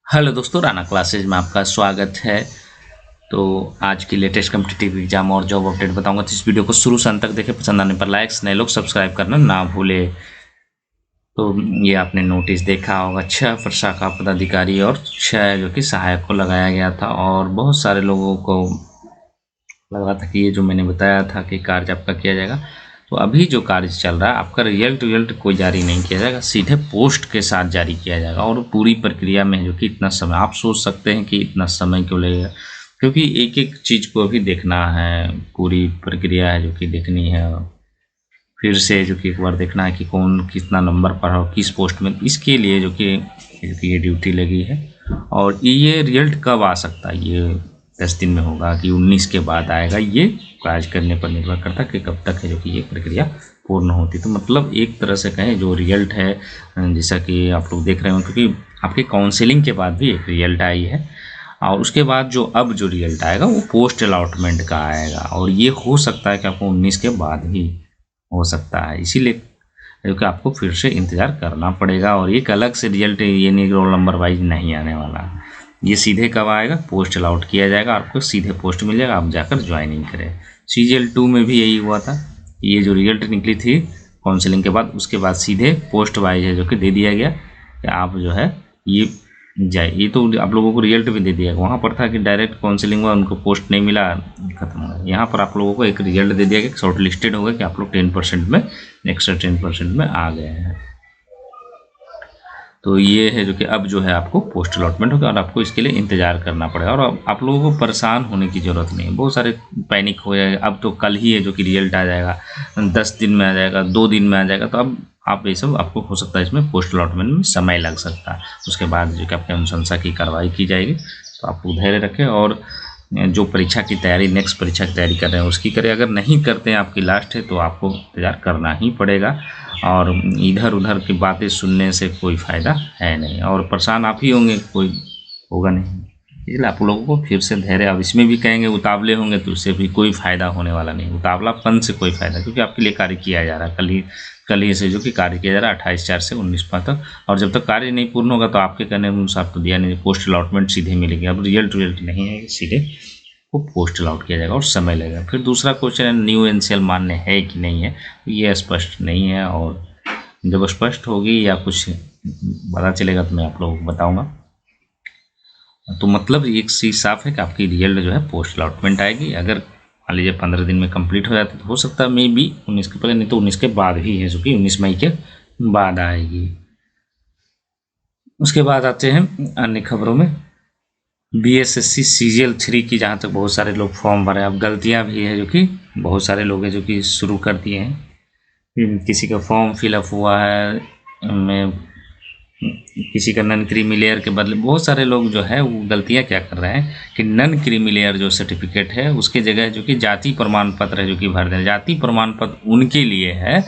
Hello दोस्तों, Rana classes में आपका स्वागत है। तो आज की लेटेस्ट कम्पिटिटिव एग्जाम और जॉब अपडेट बताऊंगा, तो इस वीडियो को शुरू से अंत तक देखें। पसंद आने पर लाइक्स, नए लोग सब्सक्राइब करना ना भूले। तो ये आपने नोटिस देखा होगा, 6 प्रशाखा पदाधिकारी और 6 जो कि सहायक को लगाया गया था, और बहुत सारे लोगों को लग रहा था कि ये जो मैंने बताया था कि कार्य आपका किया जाएगा। तो अभी जो कार्य चल रहा है, आपका रिजल्ट कोई जारी नहीं किया जाएगा, सीधे पोस्ट के साथ जारी किया जाएगा। और पूरी प्रक्रिया में जो कि इतना समय, आप सोच सकते हैं कि इतना समय क्यों लगेगा, क्योंकि एक एक चीज़ को अभी देखना है, पूरी प्रक्रिया है जो कि देखनी है। फिर से जो कि एक बार देखना है कि कौन कितना नंबर पर हो, किस पोस्ट में, इसके लिए जो कि ये ड्यूटी लगी है। और ये रिजल्ट कब आ सकता है, ये 10 दिन में होगा कि 19 के बाद आएगा, ये कार्य करने पर निर्भर करता है कि कब तक है जो कि ये प्रक्रिया पूर्ण होती। तो मतलब एक तरह से कहें, जो रिजल्ट है, जैसा कि आप लोग देख रहे हो, क्योंकि आपकी काउंसलिंग के बाद भी एक रिजल्ट आई है, और उसके बाद जो अब जो रिजल्ट आएगा वो पोस्ट अलॉटमेंट का आएगा, और ये हो सकता है कि आपको 19 के बाद ही हो सकता है। इसीलिए क्योंकि आपको फिर से इंतज़ार करना पड़ेगा, और एक अलग से रिजल्ट, ये नहीं रोल नंबर वाइज नहीं आने वाला। ये सीधे कब आएगा, पोस्ट अलाउट किया जाएगा, आपको सीधे पोस्ट मिल जाएगा, आप जाकर ज्वाइनिंग करें। CGL 2 में भी यही हुआ था, ये जो रिजल्ट निकली थी काउंसलिंग के बाद, उसके बाद सीधे पोस्ट वाइज है जो कि दे दिया गया कि आप जो है ये जाए। ये तो आप लोगों को रिजल्ट भी दे दिया, वहाँ पर था कि डायरेक्ट काउंसलिंग हुआ, उनको पोस्ट नहीं मिला, खत्म हो गया। यहाँ पर आप लोगों को एक रिजल्ट दे दिया गया, शॉर्ट लिस्टेड हो गया कि आप लोग 10% में, एक्स्ट्रा 10% में आ गए हैं। तो ये है जो कि अब जो है आपको पोस्ट अलॉटमेंट होगा, और आपको इसके लिए इंतज़ार करना पड़ेगा। और आप लोगों को परेशान होने की ज़रूरत नहीं है, बहुत सारे पैनिक हो जाएगा। अब तो कल ही है जो कि रिजल्ट आ जाएगा, 10 दिन में आ जाएगा, 2 दिन में आ जाएगा, तो अब आप ये सब आपको हो सकता है इसमें पोस्ट अलॉटमेंट में समय लग सकता है। उसके बाद जो कि आपकी अनुशंसा की कार्रवाई की जाएगी। तो आप धैर्य रखें, और जो परीक्षा की तैयारी, नेक्स्ट परीक्षा की तैयारी कर रहे हैं उसकी करें। अगर नहीं करते हैं, आपकी लास्ट है, तो आपको इंतजार करना ही पड़ेगा, और इधर उधर की बातें सुनने से कोई फ़ायदा है नहीं, और परेशान आप ही होंगे, कोई होगा नहीं। इसलिए आप लोगों को फिर से धैर्य, अब इसमें भी कहेंगे उतावले होंगे तो उससे भी कोई फ़ायदा होने वाला नहीं, उतावलापन से कोई फ़ायदा, क्योंकि आपके लिए कार्य किया जा रहा है। कल ही से जो कि कार्य किया जा रहा है 28/4 से 19/5 तक, और जब तक कार्य नहीं पूर्ण होगा तो आपके कहने अनुसार तो दिया नहीं, पोस्ट अलॉटमेंट सीधे मिलेगी। अब रिजल्ट नहीं है, सीधे को पोस्ट अलॉट किया जाएगा और समय लगेगा। फिर दूसरा क्वेश्चन है, न्यू एनसीएल मान्य है कि नहीं है, तो ये स्पष्ट नहीं है, और जब स्पष्ट होगी या कुछ पता चलेगा तो मैं आप लोगों को बताऊंगा। तो मतलब एक चीज़ साफ है कि आपकी रिजल्ट जो है पोस्ट अलॉटमेंट आएगी। अगर मान लीजिए 15 दिन में कंप्लीट हो जाती तो हो सकता है मे बी 19 के पहले, नहीं तो 19 के बाद ही है, जो कि 19 मई के बाद आएगी। उसके बाद आते हैं अन्य खबरों में, BSSC CGL 3 की जहाँ तक बहुत सारे लोग फॉर्म भरे, अब गलतियाँ भी है जो कि बहुत सारे लोग हैं जो कि शुरू कर दिए हैं। किसी का फॉर्म फिलअप हुआ है, मैं किसी का नन क्रीमी लेयर के बदले, बहुत सारे लोग जो है वो गलतियाँ क्या कर रहे हैं कि नन क्रीमी लेयर जो सर्टिफिकेट है उसके जगह जो कि जाति प्रमाण पत्र है जो कि भर दें। जाति प्रमाण पत्र उनके लिए है,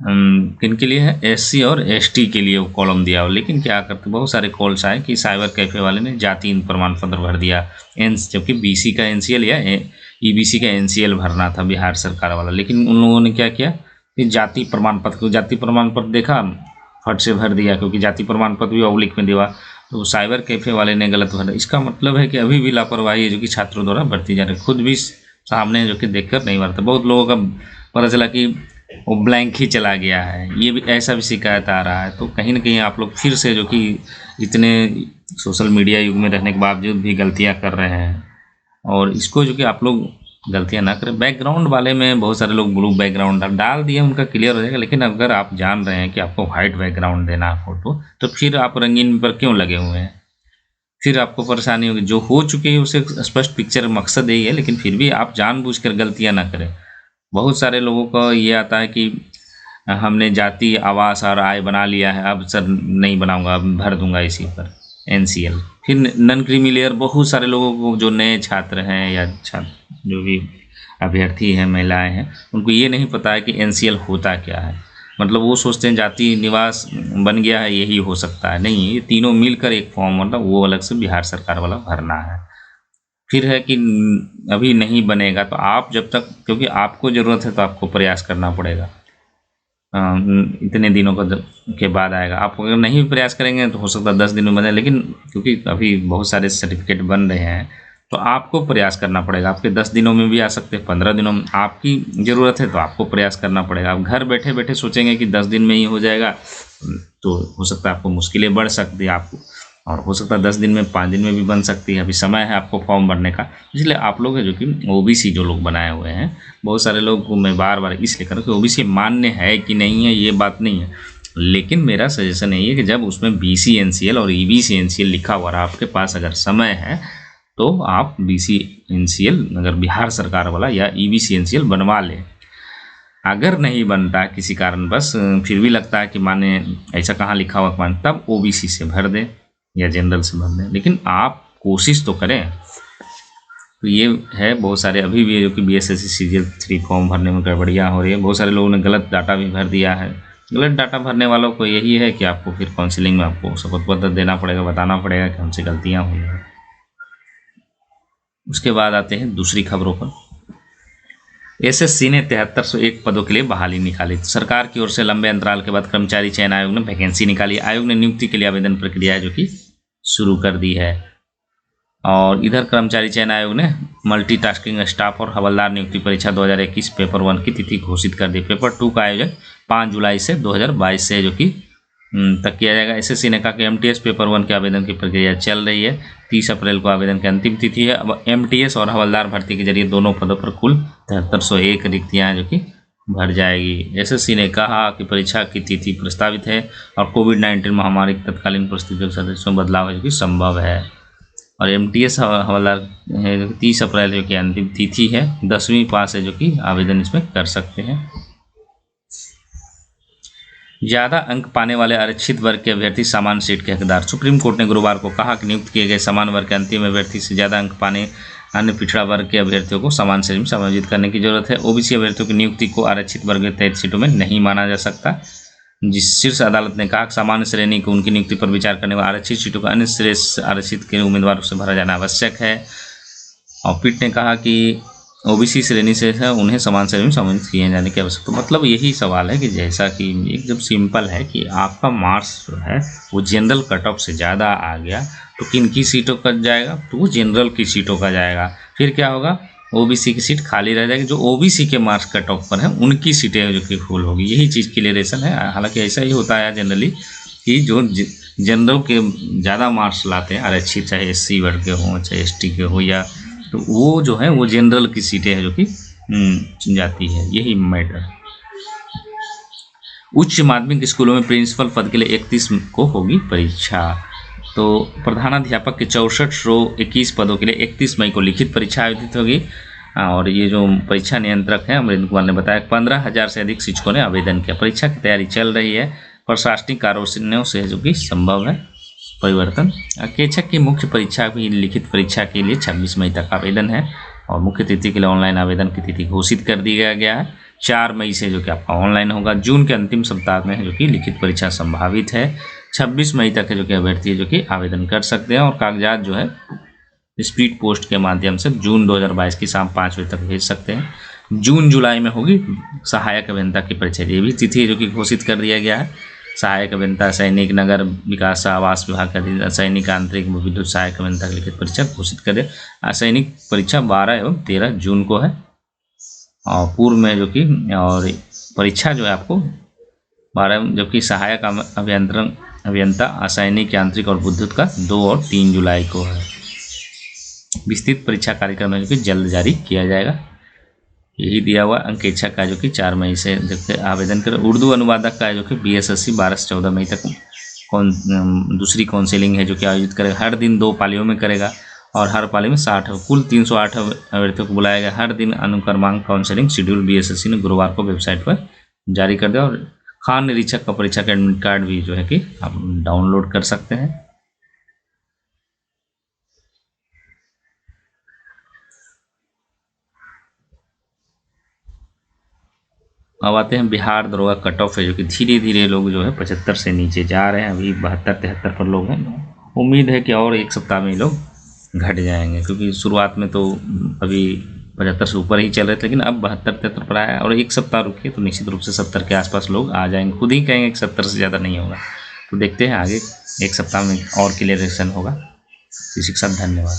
किनके लिए है, SC और ST के लिए वो कॉलम दिया हो। लेकिन क्या करते, बहुत सारे कॉल्स आए कि साइबर कैफे वाले ने जाति प्रमाण पत्र भर दिया, जबकि BC का NCL या EBC का NCL भरना था, बिहार सरकार वाला। लेकिन उन लोगों ने क्या किया कि जाति प्रमाण पत्र देखा, फट से भर दिया, क्योंकि जाति प्रमाण पत्र भी ऑब्लिक में दिया, तो साइबर कैफे वाले ने गलत भरा। इसका मतलब है कि अभी भी लापरवाही है जो कि छात्रों द्वारा बरती जा रही है, खुद भी सामने जो कि देखकर नहीं भरता। बहुत लोगों का पता चला कि वो ब्लैंक ही चला गया है, ये भी ऐसा भी शिकायत आ रहा है। तो कहीं ना कहीं आप लोग फिर से जो कि इतने सोशल मीडिया युग में रहने के बावजूद भी गलतियां कर रहे हैं, और इसको जो कि आप लोग गलतियां ना करें। बैकग्राउंड वाले में बहुत सारे लोग ब्लू बैकग्राउंड डाल दिए, उनका क्लियर हो जाएगा। लेकिन अगर आप जान रहे हैं कि आपको वाइट बैकग्राउंड देना है फोटो, तो फिर आप रंगीन पर क्यों लगे हुए हैं, फिर आपको परेशानी होगी। जो हो चुकी है उसे स्पष्ट पिक्चर, मकसद यही है, लेकिन फिर भी आप जानबूझकर गलतियां ना करें। बहुत सारे लोगों को ये आता है कि हमने जाति, आवास और आय बना लिया है, अब सर नहीं बनाऊंगा, अब भर दूंगा इसी पर NCL। फिर नन क्रीमी लेयर, बहुत सारे लोगों को जो नए छात्र हैं या छात्र जो भी अभ्यर्थी हैं, महिलाएं हैं, उनको ये नहीं पता है कि NCL होता क्या है। मतलब वो सोचते हैं जाति निवास बन गया है यही हो सकता है, नहीं, ये तीनों मिलकर एक फॉर्म, मतलब वो अलग से बिहार सरकार वाला भरना है। फिर है कि अभी नहीं बनेगा तो आप जब तक, क्योंकि आपको ज़रूरत है तो आपको प्रयास करना पड़ेगा। इतने दिनों के बाद आएगा। आप अगर नहीं भी प्रयास करेंगे तो हो सकता है 10 दिन में बने, लेकिन क्योंकि अभी बहुत सारे सर्टिफिकेट बन रहे हैं तो आपको प्रयास करना पड़ेगा। आपके 10 दिनों में भी आ सकते हैं, 15 दिनों में। आपकी ज़रूरत है तो आपको प्रयास करना पड़ेगा। आप घर बैठे बैठे सोचेंगे कि 10 दिन में ही हो जाएगा तो हो सकता है आपको मुश्किलें बढ़ सकती है आपको, और हो सकता है 10 दिन में 5 दिन में भी बन सकती है। अभी समय है आपको फॉर्म भरने का। इसलिए आप लोग है जो कि ओबीसी जो लोग बनाए हुए हैं, बहुत सारे लोग को मैं बार बार इसलिए करूँ कि ओबीसी मान्य है कि नहीं है ये बात नहीं है, लेकिन मेरा सजेशन यही है कि जब उसमें बीसी एनसीएल और ईबीसी एनसीएल लिखा हुआ रहा, आपके पास अगर समय है तो आप बीसी एनसीएल अगर बिहार सरकार वाला या ईबीसी एनसीएल बनवा लें। अगर नहीं बनता किसी कारण बस फिर भी लगता है कि माने ऐसा कहाँ लिखा हुआ मान, तब ओबीसी से भर दें या जनरल से भर दें, लेकिन आप कोशिश तो करें। तो ये है बहुत सारे अभी भी जो कि बीएसएससी सीजीएल 3 फॉर्म भरने में गड़बड़ियाँ हो रही है। बहुत सारे लोगों ने गलत डाटा भी भर दिया है। गलत डाटा भरने वालों को यही है कि आपको फिर काउंसलिंग में आपको शपथ पत्र देना पड़ेगा, बताना पड़ेगा कि हमसे गलतियाँ हुई हैं। उसके बाद आते हैं दूसरी खबरों पर। एसएससी ने 7301 पदों के लिए बहाली निकाली। सरकार की ओर से लंबे अंतराल के बाद कर्मचारी चयन आयोग ने वैकेंसी निकाली। आयोग ने नियुक्ति के लिए आवेदन प्रक्रिया जो कि शुरू कर दी है। और इधर कर्मचारी चयन आयोग ने मल्टीटास्किंग स्टाफ और हवलदार नियुक्ति परीक्षा 2021 पेपर 1 की तिथि घोषित कर दी। पेपर 2 का आयोजन 5 जुलाई से 2022 से जो कि तक किया जाएगा। एसएससी ने कहा कि एमटीएस पेपर 1 के आवेदन की प्रक्रिया चल रही है। 30 अप्रैल को आवेदन की अंतिम तिथि है। अब एमटीएस और हवलदार भर्ती के जरिए दोनों पदों पर कुल 7301 रिक्तियाँ जो कि भर जाएगी। एसएससी ने कहा कि परीक्षा की तिथि प्रस्तावित है और कोविड-19 महामारी की तत्कालीन परिस्थितियों के सदस्यों में बदलाव जो कि संभव है। और एमटीएस हवलदार है जो 30 अप्रैल जो कि अंतिम तिथि है। 10वीं पास है जो कि आवेदन इसमें कर सकते हैं। ज़्यादा अंक पाने वाले आरक्षित वर्ग के अभ्यर्थी समान सीट के हकदार। सुप्रीम कोर्ट ने गुरुवार को कहा कि नियुक्त किए गए समान वर्ग के अंतिम अभ्यर्थी से ज़्यादा अंक पाने अन्य पिछड़ा वर्ग के अभ्यर्थियों को समान श्रेणी में समायोजित करने की जरूरत है। ओबीसी अभ्यर्थियों की नियुक्ति को आरक्षित वर्ग के तहत सीटों में नहीं माना जा सकता। जिस शीर्ष अदालत ने कहा कि सामान्य श्रेणी को उनकी नियुक्ति पर विचार करने वाले आरक्षित सीटों को अन्य श्रेष्ठ आरक्षित के उम्मीदवारों से भरा जाना आवश्यक है। और पीठ ने कहा कि ओबीसी श्रेणी से है उन्हें समान श्रेणी में सम्मानित किए जाने की आवश्यकता। मतलब यही सवाल है कि जैसा कि एकदम सिंपल है कि आपका मार्क्स जो है वो जनरल कट ऑफ से ज़्यादा आ गया तो किन की सीटों का जाएगा, तो वो जनरल की सीटों का जाएगा। फिर क्या होगा, ओबीसी की सीट खाली रह जाएगी। जो ओबीसी के मार्क्स कट ऑफ पर है उनकी सीटें जो कि फुल होगी। यही चीज़ क्लियरेशन है। हालांकि ऐसा ही होता है जनरली कि जो जनरल के ज़्यादा मार्क्स लाते हैं आरक्षित, चाहे एससी वर्ग के हों चाहे एसटी के हो, या तो वो जो है वो जनरल की सीटें हैं जो कि जाती है। यही मैटर। उच्च माध्यमिक स्कूलों में प्रिंसिपल पद के लिए 31 को होगी परीक्षा। तो प्रधानाध्यापक के 6421 पदों के लिए 31 मई को लिखित परीक्षा आयोजित होगी। और ये जो परीक्षा नियंत्रक हैं अमरिंदर कुमार ने बताया 15,000 से अधिक शिक्षकों ने आवेदन किया। परीक्षा की तैयारी चल रही है। प्रशासनिक कार्यों से जो कि संभव है परिवर्तन। केचक की मुख्य परीक्षा भी लिखित परीक्षा के लिए 26 मई तक आवेदन है। और मुख्य तिथि के लिए ऑनलाइन आवेदन की तिथि घोषित कर दिया गया है। 4 मई से जो कि आपका ऑनलाइन होगा। जून के अंतिम सप्ताह में है जो कि लिखित परीक्षा संभावित है। 26 मई तक है जो कि अभ्यर्थी है जो कि आवेदन कर सकते हैं। और कागजात जो है स्पीड पोस्ट के माध्यम से जून 2022 की शाम 5 बजे तक भेज सकते हैं। जून जुलाई में होगी सहायक अभियंता की परीक्षा। ये भी तिथि है जो कि घोषित कर दिया गया है। सहायक अभियंता सैनिक नगर विकास आवास विभाग का अधीन सैनिक आंतरिक विद्युत सहायक अभियंता की लिखित परीक्षा घोषित कर दे। सैनिक परीक्षा 12 एवं 13 जून को है। और पूर्व में जो कि और परीक्षा जो है आपको 12 जबकि सहायक अभियंता असैनिक यांत्रिक और विद्युत का 2 और 3 जुलाई को है। विस्तृत परीक्षा कार्यक्रम है जो कि जल्द जारी किया जाएगा। यही दिया हुआ। अंकेक्षक का जो कि 4 मई से आवेदन करें। उर्दू अनुवादक का जो कि बीएसएससी 12 से 14 मई तक दूसरी काउंसिलिंग है जो कि आयोजित करेगा। हर दिन 2 पालियों में करेगा और हर पाली में 60 कुल 308 अभ्यर्थियों को बुलाया गया। हर दिन अनुक्रमांक काउंसिलिंग शेड्यूल बीएसएससी ने गुरुवार को वेबसाइट पर जारी कर दिया। और खान निरीक्षक का परीक्षा का एडमिट कार्ड भी जो है कि आप डाउनलोड कर सकते हैं। अब आते हैं बिहार दरोगा कट ऑफ है जो कि धीरे धीरे लोग जो है 75 से नीचे जा रहे हैं। अभी 72-73 पर लोग हैं। उम्मीद है कि और एक सप्ताह में लोग घट जाएंगे, क्योंकि शुरुआत में तो अभी 75 से ऊपर ही चल रहे थे, लेकिन अब 72-73 पर आया और एक सप्ताह रुके तो निश्चित रूप से 70 के आसपास लोग आ जाएंगे, खुद ही कहेंगे कि 70 से ज़्यादा नहीं होगा। तो देखते हैं आगे एक सप्ताह में और क्लियरेशन होगा। इसी के साथ धन्यवाद।